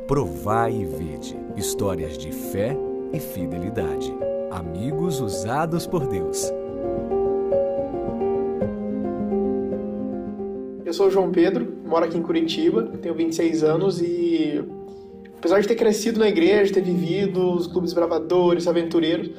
Provai e vede, histórias de fé e fidelidade. Amigos usados por Deus. Eu sou o João Pedro, moro aqui em Curitiba, tenho 26 anos e apesar de ter crescido na igreja, ter vivido os clubes bravadores, aventureiros,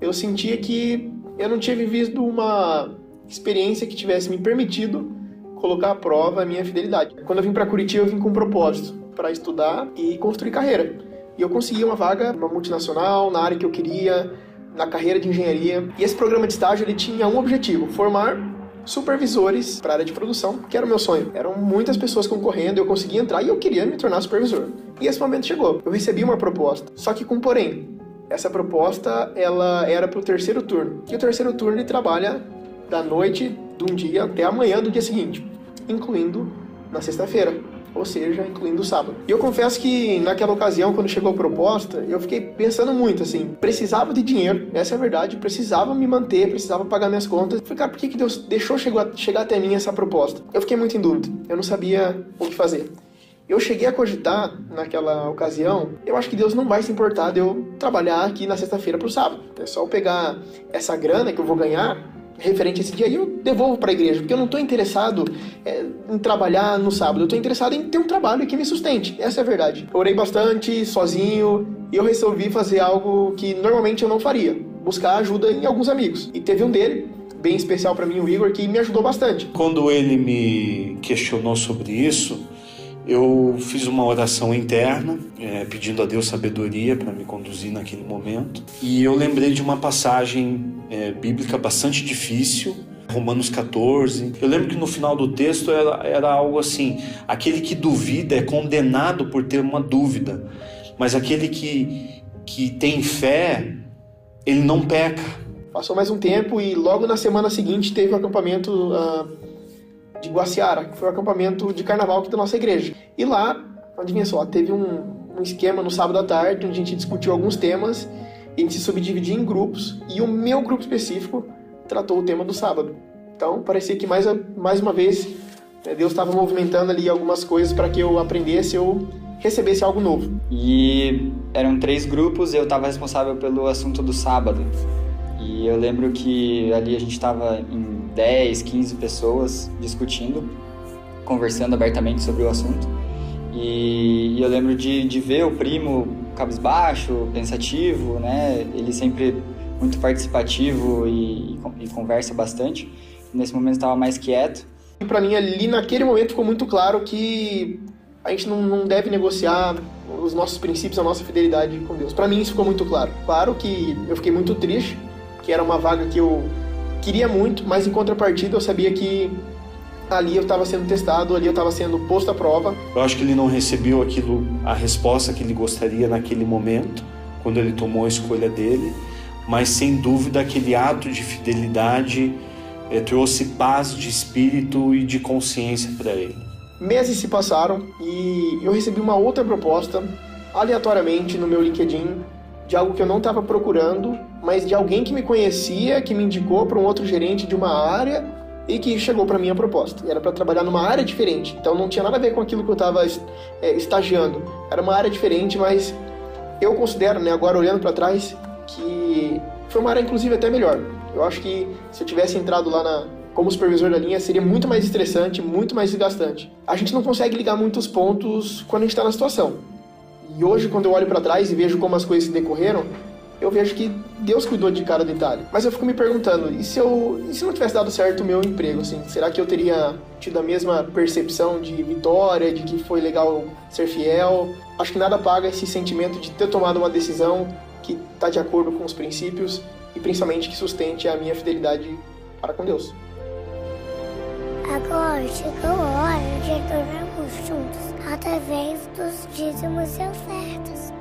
eu sentia que eu não tinha vivido uma experiência que tivesse me permitido colocar à prova a minha fidelidade. Quando eu vim para Curitiba, eu vim com um propósito para estudar e construir carreira. E eu consegui uma vaga numa multinacional, na área que eu queria, na carreira de engenharia. E esse programa de estágio ele tinha um objetivo: formar supervisores para a área de produção, que era o meu sonho. Eram muitas pessoas concorrendo, eu consegui entrar e eu queria me tornar supervisor. E esse momento chegou. Eu recebi uma proposta, só que com um porém. Essa proposta ela era para o terceiro turno. E o terceiro turno ele trabalha da noite de um dia até amanhã do dia seguinte, incluindo na sexta-feira, ou seja, incluindo o sábado. E eu confesso que naquela ocasião, quando chegou a proposta, eu fiquei pensando muito, assim, precisava de dinheiro, essa é a verdade, precisava me manter, precisava pagar minhas contas. Eu falei, cara, por que Deus deixou chegar até mim essa proposta? Eu fiquei muito em dúvida, eu não sabia o que fazer. Eu cheguei a cogitar, naquela ocasião, eu acho que Deus não vai se importar de eu trabalhar aqui na sexta-feira para o sábado. É só eu pegar essa grana que eu vou ganhar referente a esse dia e eu devolvo para a igreja, porque eu não estou interessado em trabalhar no sábado, eu estou interessado em ter um trabalho que me sustente, essa é a verdade. Eu orei bastante, sozinho, e eu resolvi fazer algo que normalmente eu não faria, buscar ajuda em alguns amigos. E teve um dele, bem especial para mim, o Igor, que me ajudou bastante. Quando ele me questionou sobre isso, eu fiz uma oração interna, pedindo a Deus sabedoria para me conduzir naquele momento. E eu lembrei de uma passagem bíblica bastante difícil, Romanos 14. Eu lembro que no final do texto era algo assim: aquele que duvida é condenado por ter uma dúvida, mas aquele que tem fé, ele não peca. Passou mais um tempo e logo na semana seguinte teve o acampamento de Guaciara, que foi o acampamento de carnaval aqui da nossa igreja. E lá, adivinha só, teve um esquema no sábado à tarde, onde a gente discutiu alguns temas, e a gente se subdividia em grupos, e o meu grupo específico tratou o tema do sábado. Então, parecia que mais uma vez, Deus estava movimentando ali algumas coisas para que eu aprendesse ou recebesse algo novo. E eram 3 grupos, eu estava responsável pelo assunto do sábado. E eu lembro que ali a gente estava em 10, 15 pessoas discutindo, conversando abertamente sobre o assunto. E eu lembro de ver o primo cabisbaixo, pensativo, né? Ele sempre muito participativo e conversa bastante. Nesse momento estava mais quieto. E para mim ali naquele momento ficou muito claro que a gente não deve negociar os nossos princípios, a nossa fidelidade com Deus. Para mim isso ficou muito claro. Claro que eu fiquei muito triste, que era uma vaga que eu queria muito, mas em contrapartida eu sabia que ali eu estava sendo testado, ali eu estava sendo posto à prova. Eu acho que ele não recebeu a resposta que ele gostaria naquele momento, quando ele tomou a escolha dele, mas sem dúvida aquele ato de fidelidade trouxe paz de espírito e de consciência para ele. Meses se passaram e eu recebi uma outra proposta, aleatoriamente no meu LinkedIn, de algo que eu não estava procurando, mas de alguém que me conhecia, que me indicou para um outro gerente de uma área e que chegou para mim a proposta. E era para trabalhar numa área diferente, então não tinha nada a ver com aquilo que eu estava estagiando. Era uma área diferente, mas eu considero, né, agora olhando para trás, que foi uma área inclusive até melhor. Eu acho que se eu tivesse entrado lá como supervisor da linha, seria muito mais estressante, muito mais desgastante. A gente não consegue ligar muitos pontos quando a gente está na situação. E hoje, quando eu olho para trás e vejo como as coisas se decorreram, eu vejo que Deus cuidou de cada detalhe. Mas eu fico me perguntando, e se não tivesse dado certo o meu emprego, assim? Será que eu teria tido a mesma percepção de vitória, de que foi legal ser fiel? Acho que nada paga esse sentimento de ter tomado uma decisão que está de acordo com os princípios e principalmente que sustente a minha fidelidade para com Deus. Agora chegou a hora de adorarmos juntos através dos dízimos e ofertas.